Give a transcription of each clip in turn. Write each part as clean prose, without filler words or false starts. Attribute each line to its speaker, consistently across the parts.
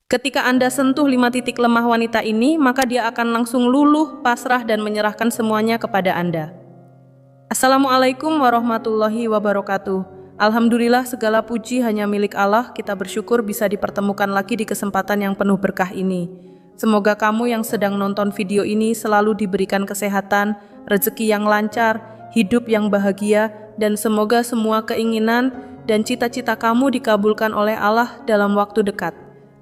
Speaker 1: Ketika Anda sentuh 5 titik lemah wanita ini, maka dia akan langsung luluh, pasrah, dan menyerahkan semuanya kepada Anda. Assalamualaikum warahmatullahi wabarakatuh. Alhamdulillah, segala puji hanya milik Allah. Kita bersyukur bisa dipertemukan lagi di kesempatan yang penuh berkah ini. Semoga kamu yang sedang nonton video ini selalu diberikan kesehatan, rezeki yang lancar, hidup yang bahagia, dan semoga semua keinginan dan cita-cita kamu dikabulkan oleh Allah dalam waktu dekat.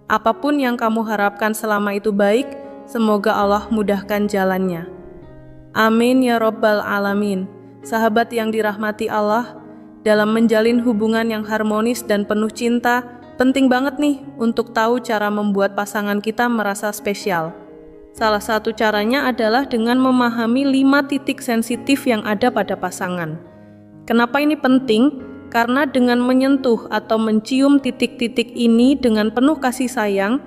Speaker 1: Apapun yang kamu harapkan selama itu baik, semoga Allah mudahkan jalannya. Amin ya Rabbal Alamin. Sahabat yang dirahmati Allah, dalam menjalin hubungan yang harmonis dan penuh cinta, penting banget nih untuk tahu cara membuat pasangan kita merasa spesial. Salah satu caranya adalah dengan memahami 5 titik sensitif yang ada pada pasangan. Kenapa ini penting? Karena dengan menyentuh atau mencium titik-titik ini dengan penuh kasih sayang,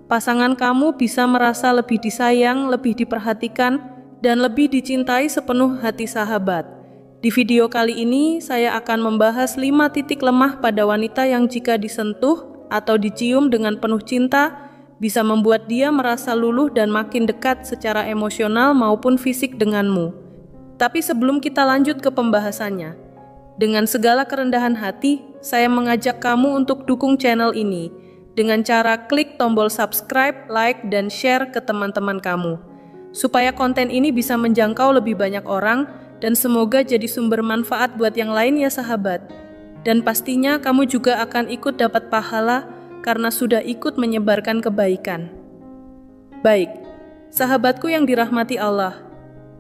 Speaker 1: pasangan kamu bisa merasa lebih disayang, lebih diperhatikan, dan lebih dicintai sepenuh hati sahabat. Di video kali ini, saya akan membahas 5 titik lemah pada wanita yang jika disentuh atau dicium dengan penuh cinta, bisa membuat dia merasa luluh dan makin dekat secara emosional maupun fisik denganmu. Tapi sebelum kita lanjut ke pembahasannya, dengan segala kerendahan hati, saya mengajak kamu untuk dukung channel ini dengan cara klik tombol subscribe, like, dan share ke teman-teman kamu, supaya konten ini bisa menjangkau lebih banyak orang dan semoga jadi sumber manfaat buat yang lain ya sahabat. Dan pastinya kamu juga akan ikut dapat pahala karena sudah ikut menyebarkan kebaikan. Baik, sahabatku yang dirahmati Allah,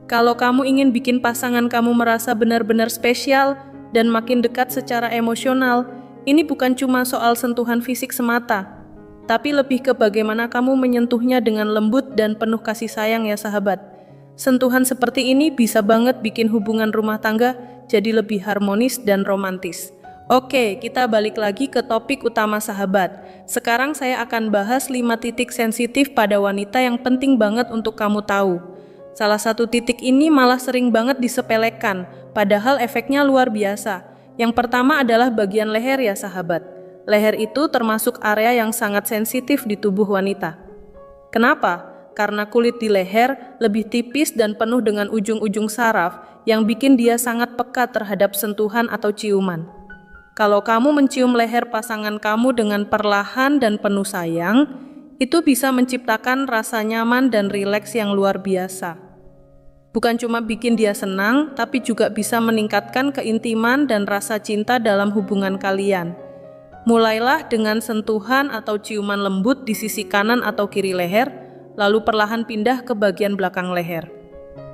Speaker 1: kalau kamu ingin bikin pasangan kamu merasa benar-benar spesial dan makin dekat secara emosional, ini bukan cuma soal sentuhan fisik semata, tapi lebih ke bagaimana kamu menyentuhnya dengan lembut dan penuh kasih sayang ya sahabat. Sentuhan seperti ini bisa banget bikin hubungan rumah tangga jadi lebih harmonis dan romantis. Oke, kita balik lagi ke topik utama sahabat. Sekarang saya akan bahas 5 titik sensitif pada wanita yang penting banget untuk kamu tahu. Salah satu titik ini malah sering banget disepelekan, padahal efeknya luar biasa. Yang pertama adalah bagian leher ya sahabat. Leher itu termasuk area yang sangat sensitif di tubuh wanita. Kenapa? Karena kulit di leher lebih tipis dan penuh dengan ujung-ujung saraf yang bikin dia sangat peka terhadap sentuhan atau ciuman. Kalau kamu mencium leher pasangan kamu dengan perlahan dan penuh sayang, itu bisa menciptakan rasa nyaman dan rileks yang luar biasa. Bukan cuma bikin dia senang, tapi juga bisa meningkatkan keintiman dan rasa cinta dalam hubungan kalian. Mulailah dengan sentuhan atau ciuman lembut di sisi kanan atau kiri leher, lalu perlahan pindah ke bagian belakang leher.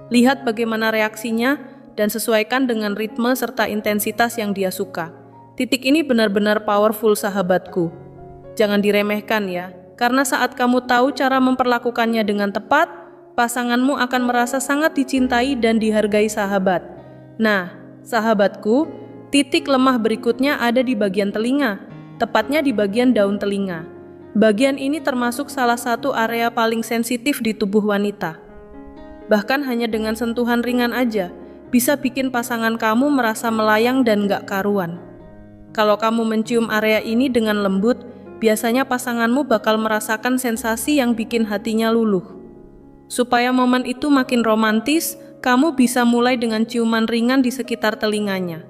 Speaker 1: Lihat bagaimana reaksinya dan sesuaikan dengan ritme serta intensitas yang dia suka. Titik ini benar-benar powerful sahabatku. Jangan diremehkan ya, karena saat kamu tahu cara memperlakukannya dengan tepat, pasanganmu akan merasa sangat dicintai dan dihargai sahabat. Nah, sahabatku, titik lemah berikutnya ada di bagian telinga, tepatnya di bagian daun telinga. Bagian ini termasuk salah satu area paling sensitif di tubuh wanita. Bahkan hanya dengan sentuhan ringan aja, bisa bikin pasangan kamu merasa melayang dan gak karuan. Kalau kamu mencium area ini dengan lembut, biasanya pasanganmu bakal merasakan sensasi yang bikin hatinya luluh. Supaya momen itu makin romantis, kamu bisa mulai dengan ciuman ringan di sekitar telinganya.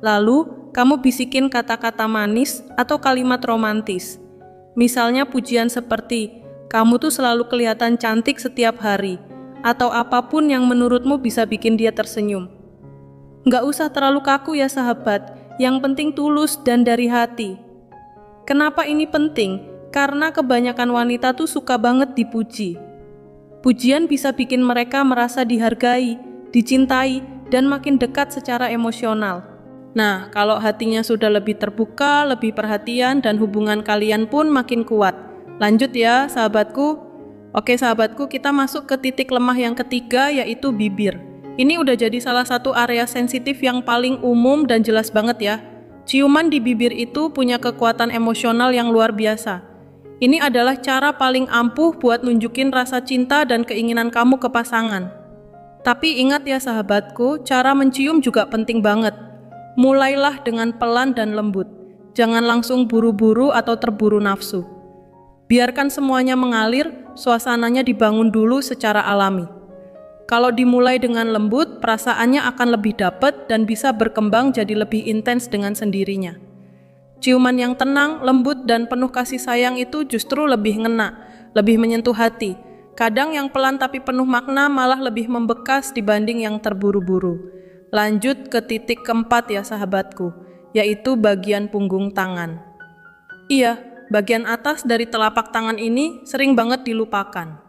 Speaker 1: Lalu, kamu bisikin kata-kata manis atau kalimat romantis. Misalnya pujian seperti, kamu tuh selalu kelihatan cantik setiap hari, atau apapun yang menurutmu bisa bikin dia tersenyum. Nggak usah terlalu kaku ya sahabat, yang penting tulus dan dari hati. Kenapa ini penting? Karena kebanyakan wanita tuh suka banget dipuji. Pujian bisa bikin mereka merasa dihargai, dicintai, dan makin dekat secara emosional. Nah, kalau hatinya sudah lebih terbuka, lebih perhatian, dan hubungan kalian pun makin kuat. Lanjut ya, sahabatku. Oke sahabatku, kita masuk ke titik lemah yang ketiga, yaitu bibir. Ini udah jadi salah satu area sensitif yang paling umum dan jelas banget ya. Ciuman di bibir itu punya kekuatan emosional yang luar biasa. Ini adalah cara paling ampuh buat nunjukin rasa cinta dan keinginan kamu ke pasangan. Tapi ingat ya sahabatku, cara mencium juga penting banget. Mulailah dengan pelan dan lembut. Jangan langsung buru-buru atau terburu nafsu. Biarkan semuanya mengalir, suasananya dibangun dulu secara alami. Kalau dimulai dengan lembut, perasaannya akan lebih dapat dan bisa berkembang jadi lebih intens dengan sendirinya. Ciuman yang tenang, lembut, dan penuh kasih sayang itu justru lebih ngena, lebih menyentuh hati. Kadang yang pelan tapi penuh makna malah lebih membekas dibanding yang terburu-buru. Lanjut ke titik keempat ya sahabatku, yaitu bagian punggung tangan. Iya, bagian atas dari telapak tangan ini sering banget dilupakan.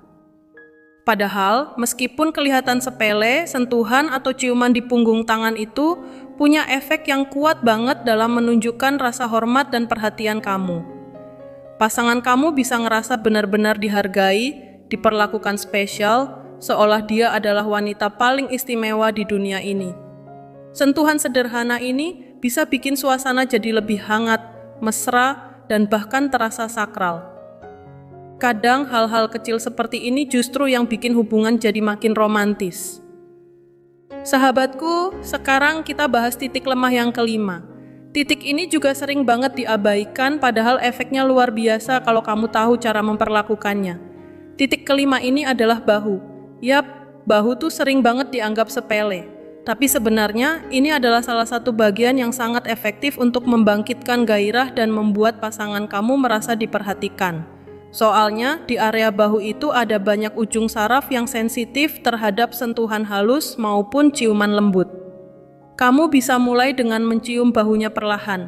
Speaker 1: Padahal, meskipun kelihatan sepele, sentuhan atau ciuman di punggung tangan itu punya efek yang kuat banget dalam menunjukkan rasa hormat dan perhatian kamu. Pasangan kamu bisa ngerasa benar-benar dihargai, diperlakukan spesial, seolah dia adalah wanita paling istimewa di dunia ini. Sentuhan sederhana ini bisa bikin suasana jadi lebih hangat, mesra, dan bahkan terasa sakral. Kadang hal-hal kecil seperti ini justru yang bikin hubungan jadi makin romantis. Sahabatku, sekarang kita bahas titik lemah yang kelima. Titik ini juga sering banget diabaikan, padahal efeknya luar biasa kalau kamu tahu cara memperlakukannya. Titik kelima ini adalah bahu. Yap, bahu tuh sering banget dianggap sepele. Tapi sebenarnya ini adalah salah satu bagian yang sangat efektif untuk membangkitkan gairah dan membuat pasangan kamu merasa diperhatikan. Soalnya di area bahu itu ada banyak ujung saraf yang sensitif terhadap sentuhan halus maupun ciuman lembut. Kamu bisa mulai dengan mencium bahunya perlahan.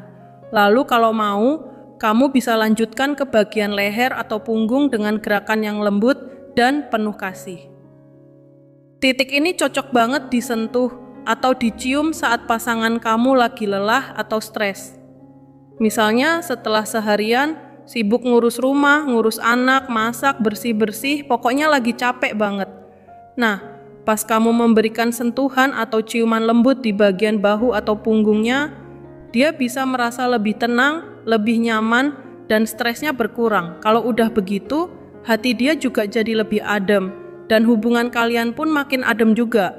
Speaker 1: Lalu kalau mau, kamu bisa lanjutkan ke bagian leher atau punggung dengan gerakan yang lembut dan penuh kasih. Titik ini cocok banget disentuh atau dicium saat pasangan kamu lagi lelah atau stres. Misalnya setelah seharian sibuk ngurus rumah, ngurus anak, masak, bersih-bersih, pokoknya lagi capek banget. Nah, pas kamu memberikan sentuhan atau ciuman lembut di bagian bahu atau punggungnya, dia bisa merasa lebih tenang, lebih nyaman, dan stresnya berkurang. Kalau udah begitu, hati dia juga jadi lebih adem, dan hubungan kalian pun makin adem juga.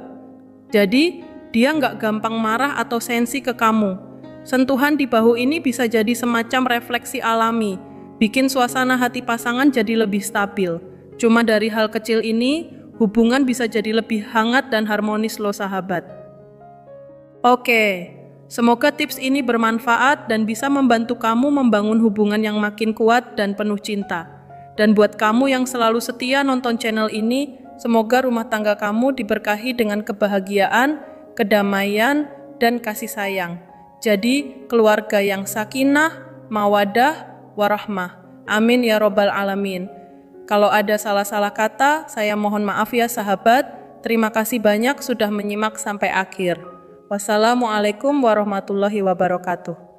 Speaker 1: Jadi, dia nggak gampang marah atau sensi ke kamu. Sentuhan di bahu ini bisa jadi semacam refleksi alami, bikin suasana hati pasangan jadi lebih stabil. Cuma dari hal kecil ini, hubungan bisa jadi lebih hangat dan harmonis loh sahabat. Oke, semoga tips ini bermanfaat dan bisa membantu kamu membangun hubungan yang makin kuat dan penuh cinta. Dan buat kamu yang selalu setia nonton channel ini, semoga rumah tangga kamu diberkahi dengan kebahagiaan, kedamaian, dan kasih sayang. Jadi, keluarga yang sakinah, mawadah, warahmah. Amin ya robbal alamin. Kalau ada salah-salah kata, saya mohon maaf ya sahabat. Terima kasih banyak sudah menyimak sampai akhir. Wassalamualaikum warahmatullahi wabarakatuh.